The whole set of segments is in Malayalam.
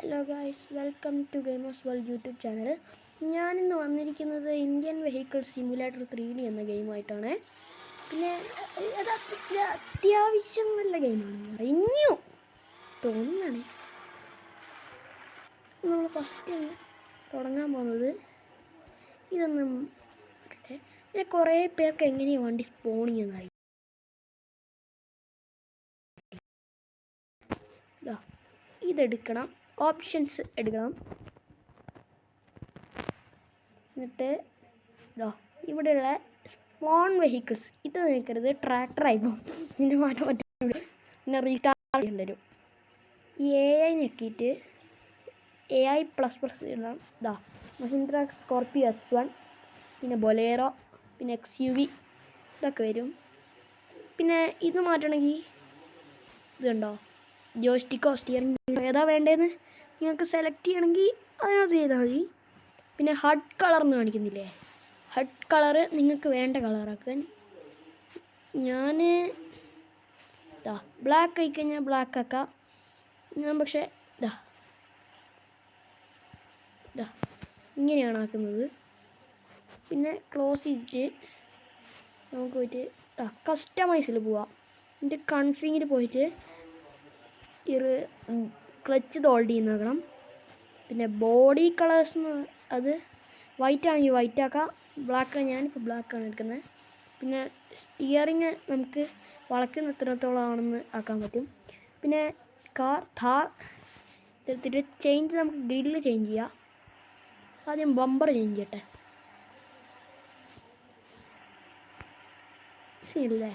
Hello guys, welcome to gamers world YouTube channel. ഞാനിന്ന് വന്നിരിക്കുന്നത് ഇന്ത്യൻ വെഹിക്കിൾ സിമുലേറ്റർ 3D എന്ന ഗെയിമായിട്ടാണ്. പിന്നെ അത് അത്യാവശ്യം നല്ല ഗെയിമാണ് പറഞ്ഞു തോന്നുന്നതാണ്. നമ്മൾ ഫസ്റ്റ് തുടങ്ങാൻ പോകുന്നത് ഇതൊന്നും പിന്നെ കുറേ പേർക്ക് എങ്ങനെയാണ് വണ്ടി സ്പോൺ ചെയ്യുന്നതായി. ഇതെടുക്കണം, ഓപ്ഷൻസ് എടുക്കണം. എന്നിട്ട് ഇവിടെയുള്ള സ്പോൺ വെഹിക്കിൾസ് ഇത് നിൽക്കരുത്, ട്രാക്ടറായി പോകും. ഇതിൻ്റെ മാറ്റം പറ്റില്ല. പിന്നെ റീസ്റ്റാർട്ട് ചെയ്യേണ്ടി വരും. ഈ AI ഞെക്കിയിട്ട് AI++ ഇടണം. മഹീന്ദ്ര സ്കോർപിയോ S1, പിന്നെ ബൊലേറോ, പിന്നെ XUV ഇതൊക്കെ വരും. പിന്നെ ഇത് മാറ്റണമെങ്കിൽ ഇത് കണ്ടോ, ജോയ്സ്റ്റിക്കോ സ്റ്റിയറിംഗ് ഏതാ വേണ്ടതെന്ന് നിങ്ങൾക്ക് സെലക്ട് ചെയ്യണമെങ്കിൽ അതിനകത്ത് ചെയ്താൽ മതി. പിന്നെ ഹഡ് കളർ എന്ന് കാണിക്കുന്നില്ലേ, ഹഡ് കളറ് നിങ്ങൾക്ക് വേണ്ട കളറാക്കാൻ. ഞാൻ ബ്ലാക്ക് ആയിക്കഴിഞ്ഞാൽ ബ്ലാക്ക് ആക്കാം. ഞാൻ പക്ഷേ ഇങ്ങനെയാണ് ആക്കുന്നത്. പിന്നെ ക്ലോസ് ചെയ്തിട്ട് നമുക്ക് പോയിട്ട് കസ്റ്റമൈസിൽ പോവാം. എന്നിട്ട് കൺഫിഗിൽ പോയിട്ട് ക്ലച്ച് ഹോൾഡ് ചെയ്ത് നോക്കണം. പിന്നെ ബോഡി കളേഴ്സ് അത് വൈറ്റ് ആണെങ്കിൽ വൈറ്റ് ആക്കാം, ബ്ലാക്ക് ഞാനിപ്പോൾ ബ്ലാക്കാണ് എടുക്കുന്നത്. പിന്നെ സ്റ്റിയറിങ് നമുക്ക് വളയ്ക്കുന്ന എത്രത്തോളം ആണെന്ന് ആക്കാൻ പറ്റും. പിന്നെ താർ എടുത്തിട്ട് ചേഞ്ച് നമുക്ക് ഗ്രില്ല് ചേഞ്ച് ചെയ്യാം. ആദ്യം ബമ്പർ ചേഞ്ച് ചെയ്യട്ടെ. സീനല്ലേ,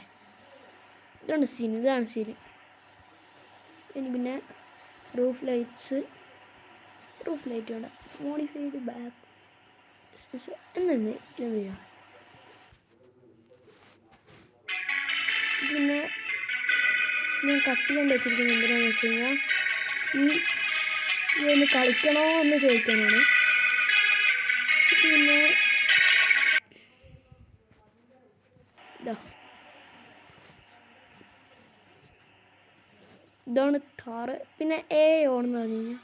ഇതാണ് സീൻ. ഇനി പിന്നെ റൂഫ് ലൈറ്റ് വേണ്ട, മോഡിഫൈഡ് ബാക്ക് എന്നു ചെയ്യാം. പിന്നെ ഞാൻ കട്ട് ചെയ്യേണ്ടി വെച്ചിരിക്കുന്നത് എന്തിനാണെന്ന് വെച്ച് കഴിഞ്ഞാൽ ഈ ഗെയിം കളിക്കണോ എന്ന് ചോദിക്കാനാണ്. പിന്നെ ഇതാണ് കാറ്. പിന്നെ ഓൺ എന്ന് പറഞ്ഞു കഴിഞ്ഞാൽ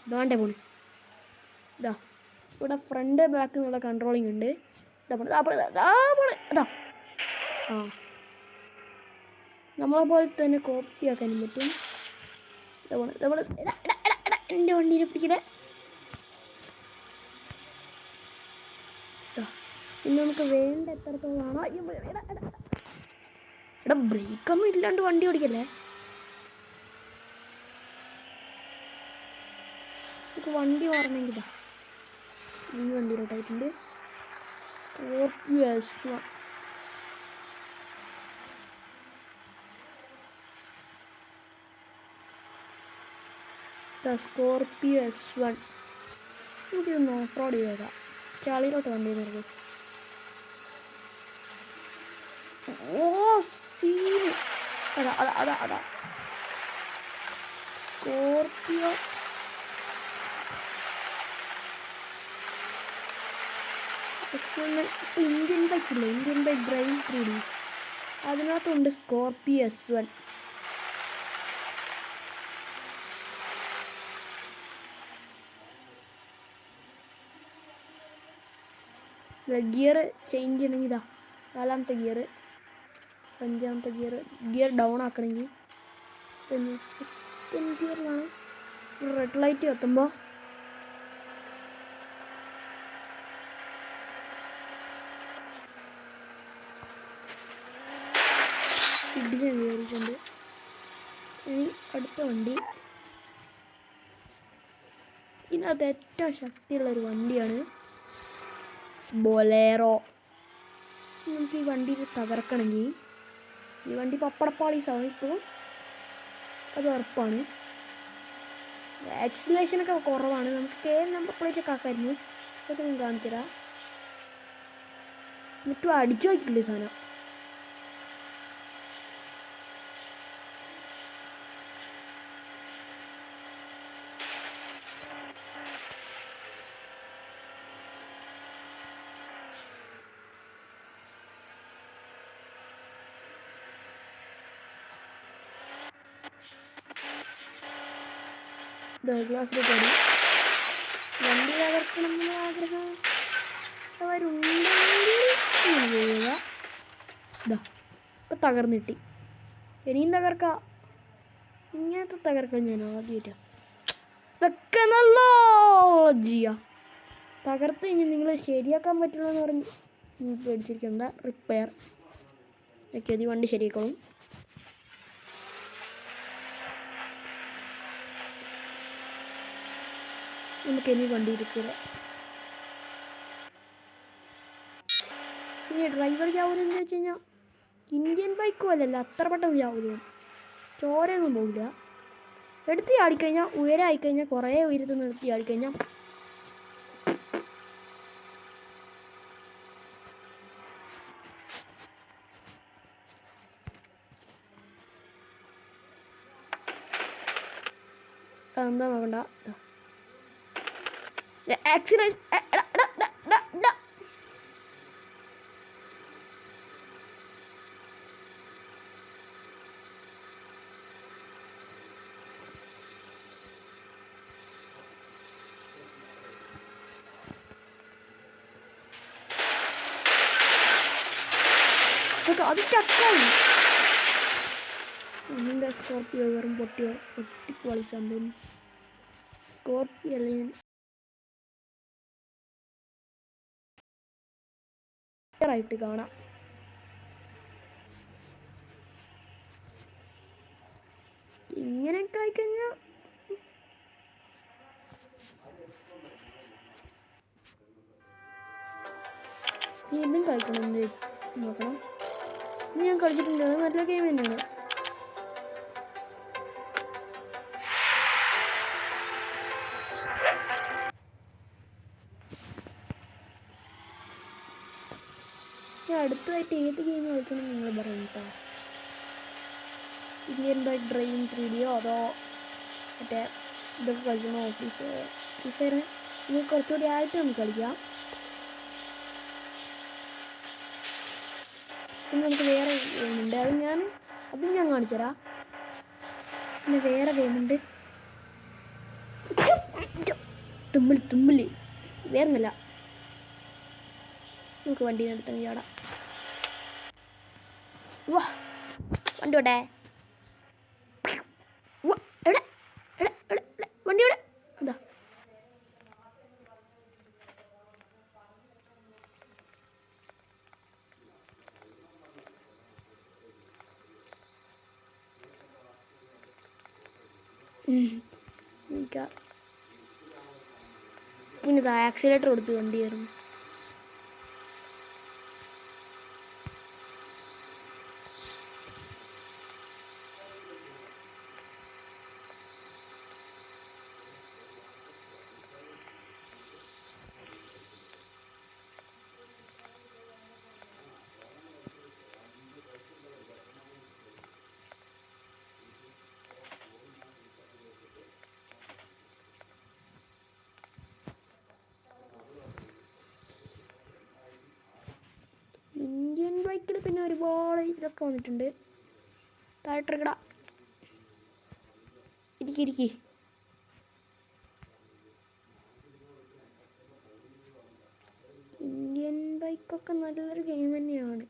ഇതാണ്ടേ പോണ്. ഇവിടെ ഫ്രണ്ട് ബാക്ക് എന്നുള്ള കൺട്രോളിങ് ഉണ്ട്. നമ്മളെ പോലെ തന്നെ കോപ്പി ആക്കാനും പറ്റും. എൻ്റെ വണ്ടീനെ പിടിക്കണേ. പിന്നെ നമുക്ക് വേണ്ട എത്രത്തോളമാണോ. ബ്രേക്കൊന്നും ഇല്ലാണ്ട് വണ്ടി ഓടിക്കല്ലേ. നമുക്ക് വണ്ടി മാറണമെങ്കിൽ ഈ വണ്ടിയിലോട്ടായിട്ടുണ്ട്. സ്കോർപിയോ S1 നമുക്കിതൊന്ന് ഓഫ് റോഡ് ചെയ്തേക്കാം. ചളിയിലോട്ട് വണ്ടി നിർത്തി. സീൻ അതാ സ്കോർപിയോ ഇന്ത്യൻ ബൈക്കില്ലേ, ഇന്ത്യൻ ബൈക്ക് ഡ്രൈവ് 3D അതിനകത്തുണ്ട് സ്കോർപിയോ S1. ഗിയർ ചേഞ്ച് ചെയ്യണമെങ്കിൽ നാലാമത്തെ ഗിയർ, അഞ്ചാമത്തെ ഗിയർ ഡൗൺ ആക്കണമെങ്കിൽ പിന്നെ സെക്കൻഡ് ഗിയറിലാണ്. റെഡ് ലൈറ്റ് കത്തുമ്പോൾ ഇടിച്ചാൽ കയറിയിട്ടുണ്ട്. ഇനി അടുത്ത വണ്ടി ഇതിനകത്ത് ഏറ്റവും ശക്തിയുള്ളൊരു വണ്ടിയാണ് ബൊലേറോ. നമുക്ക് ഈ വണ്ടി തകർക്കണമെങ്കിൽ ഈ വണ്ടി പപ്പടപ്പാളീസാണ് ഇപ്പോൾ, അത് ഉറപ്പാണ്. ആക്സിലേഷനൊക്കെ കുറവാണ്. നമുക്ക് നമ്പർ പ്ലേറ്റൊക്കെ ആക്കായിരുന്നു. അതൊക്കെ ഞാൻ കാണിച്ചുതരാം. എന്നിട്ടും അടിച്ചു വയ്ക്കില്ലേ സാധനം. ഗ്ലാസ്സിലോട്ട് ഓടി. വണ്ടി തകർക്കണം എന്നുള്ള ആഗ്രഹം അവരുണ്ടെങ്കിൽ ഇപ്പം തകർന്നിട്ടി. ഇനിയും തകർക്കാം. ഇങ്ങനത്തെ തകർക്കാൻ ഞാൻ ആദ്യമായിട്ടാണ്. ഇതൊക്കെ നല്ല ജിയാ തകർത്ത് ഇനി നിങ്ങൾ ശരിയാക്കാൻ പറ്റുള്ളൂ എന്ന് പറഞ്ഞ് പേടിച്ചിരിക്കും. എന്താ റിപ്പയർ ഓക്കെ, അത് വണ്ടി ശരിയാക്കണം. നമുക്ക് ഇനി വണ്ടി എടുക്കുക. ഇനി ഡ്രൈവർ ചാവൂലെന്ന് വെച്ച് കഴിഞ്ഞാൽ ഇന്ത്യൻ ബൈക്ക് പോലല്ല, അത്ര പെട്ടെന്ന് ചാവൂല, ചോരയൊന്നും പോകില്ല. എടുത്ത് ചാടിക്കഴിഞ്ഞാൽ ഉയരമായിക്കഴിഞ്ഞാൽ കുറേ ഉയരത്ത് നിർത്തി ചാടിക്കഴിഞ്ഞാൽ എന്താ നോക്കണ്ട. ആക്സിഡന്റ് അത് സ്റ്റക്കായി. എൻ്റെ സ്കോർപ്പിയോ വെറും പൊട്ടിപ്പൊളി സംഭവം. സ്കോർപ്പിയോ ആയിട്ട് കാണാം. ഇങ്ങനെയൊക്കെ ആയിക്കഴിഞ്ഞാൽ ഇതും കളിക്കണം എന്ന് നോക്കണം. ഇത് ഞാൻ കളിച്ചിട്ടുണ്ട്, അത് നല്ല ഗെയിം തന്നെയാണ്. അടുത്തതായിട്ട് ഏത് ഗെയിം കളിക്കണം നിങ്ങൾ പറയും കേട്ടോ. ഇന്ത്യൻ ബൈക്ക് ഡ്രൈവിംഗ് 3D അതോ മറ്റേ ഇതൊക്കെ കളിക്കണോ? ഫ്രീ ഫയർ ഇത് കുറച്ചുകൂടി ആയിട്ട് നമുക്ക് കളിക്കാം. പിന്നെ നമുക്ക് വേറെ ഗെയിമുണ്ട്, അതും ഞാൻ കാണിച്ചു തരാം. പിന്നെ വേറെ ഗെയിമുണ്ട്, തുമ്മിളി വേറൊന്നുമില്ല. നമുക്ക് വണ്ടി നിർത്താൻ ചാടാം. വാ വണ്ടി ഓടേ. എവിടെ വണ്ടി എവിടെ? അതാ പിന്നെ ആക്സിലേറ്റർ കൊടുത്ത് വണ്ടി കയറുന്നു. ഇന്ത്യൻ ബൈക്കിൽ പിന്നെ ഒരുപാട് ഇതൊക്കെ വന്നിട്ടുണ്ട്. താഴെട്ടിറക്കട, ഇരിക്കി. ഇന്ത്യൻ ബൈക്കൊക്കെ നല്ലൊരു ഗെയിം തന്നെയാണ്.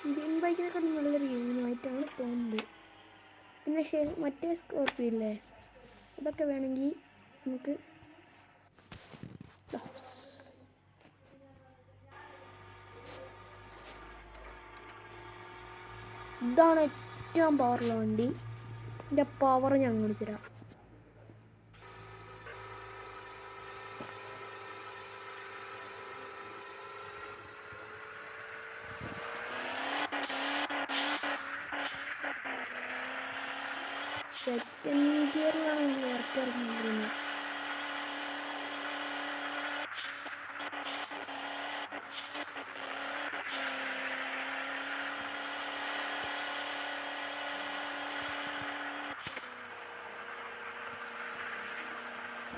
ഇന്ത്യൻ ബൈക്കിനൊക്കെ നല്ലൊരു ഗെയിമായിട്ടാണ് തോന്നുന്നത്. പിന്നെ മറ്റേ സ്കോർപ്പിയോ ഇല്ലേ, അതൊക്കെ വേണമെങ്കിൽ നമുക്ക് ഇതാണ് ഏറ്റവും പവറുള്ള വണ്ടി. ഇതിൻ്റെ പവർ ഞാൻ കാണിച്ചു തരാം. സെക്കൻഡ് ഗിയറിലാണ് ഇറക്കിറങ്ങിയിരുന്നത്.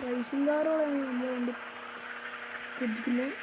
റൈസിംഗ് കാറോടെയാണ് നമ്മൾ വണ്ടി കുതിക്കുന്നത്.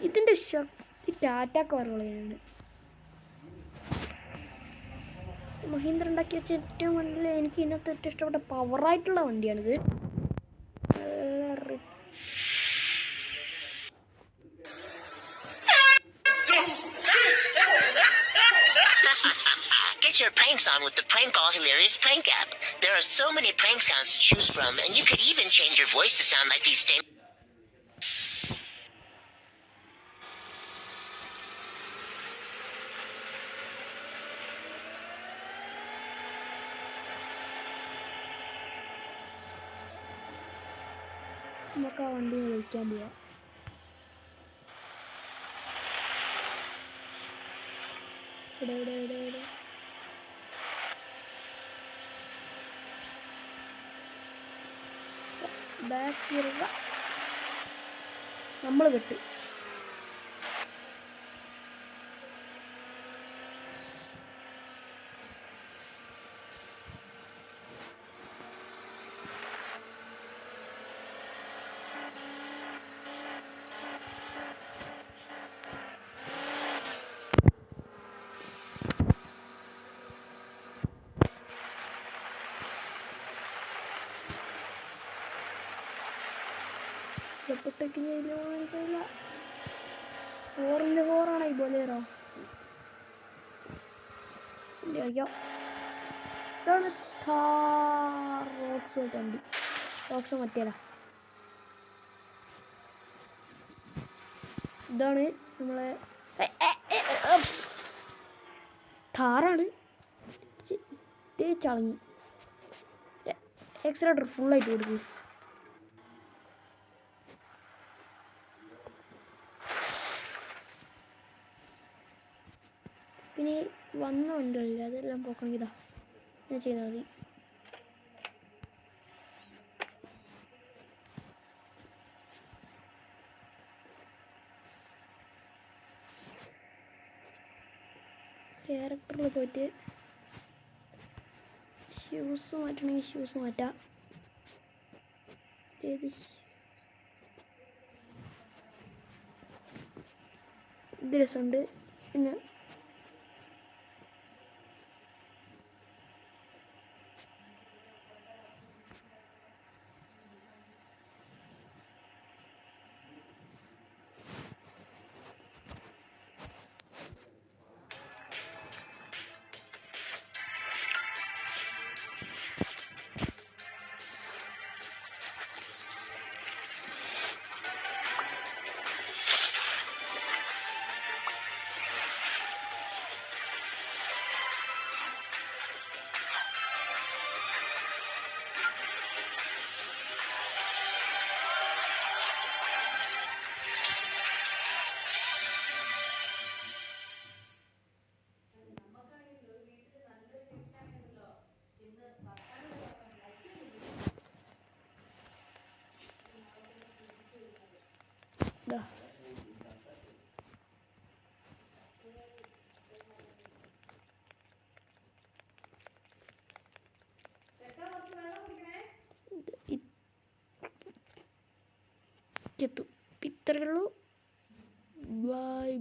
ഇതിൻ്റെ ശക്തി ടാറ്റ കാറുകളാണ്. മഹീന്ദ്ര ഉണ്ടാക്കി വെച്ച ഏറ്റവും വലിയ എനിക്ക് ഇതിനകത്ത് ഏറ്റവും ഇഷ്ടപ്പെട്ട പവറായിട്ടുള്ള വണ്ടിയാണിത്. Get your pranks on with the Prank All Hilarious Prank app. There are so many prank sounds to choose from, and you could even change your voice to sound like these famous. നമുക്ക് ആ വണ്ടി വിളിക്കാൻ പോവാം. ഇവിടെ ബാക്ക് നമ്മൾ കിട്ടി. ഫോറിൻ്റെ ഫോറാണ് ഈ ബൊലേറോ. ഇതാണ് റോക്സോ വണ്ടി. റോക്സോ മറ്റേതാ. ഇതാണ് നമ്മളെ ഥാറാണ്. ചളങ്ങി. എക്സലേറ്റർ ഫുള്ളായിട്ട് കൊടുക്കും. പിന്നെ വന്ന വണ്ടികളില്ല, അതെല്ലാം പോക്കണമെങ്കിൽ ഇതാ ഞാൻ ചെയ്താൽ മതി. ക്യാരക്ടറിൽ പോയിട്ട് ഷൂസ് മാറ്റണമെങ്കിൽ ഷൂസ് മാറ്റാം. ഏത് ഇത് രസമുണ്ട്. പിന്നെ ലാസ്റ്റ് എത്തും. ഇത്രയേ ഉള്ളൂ. ബൈ.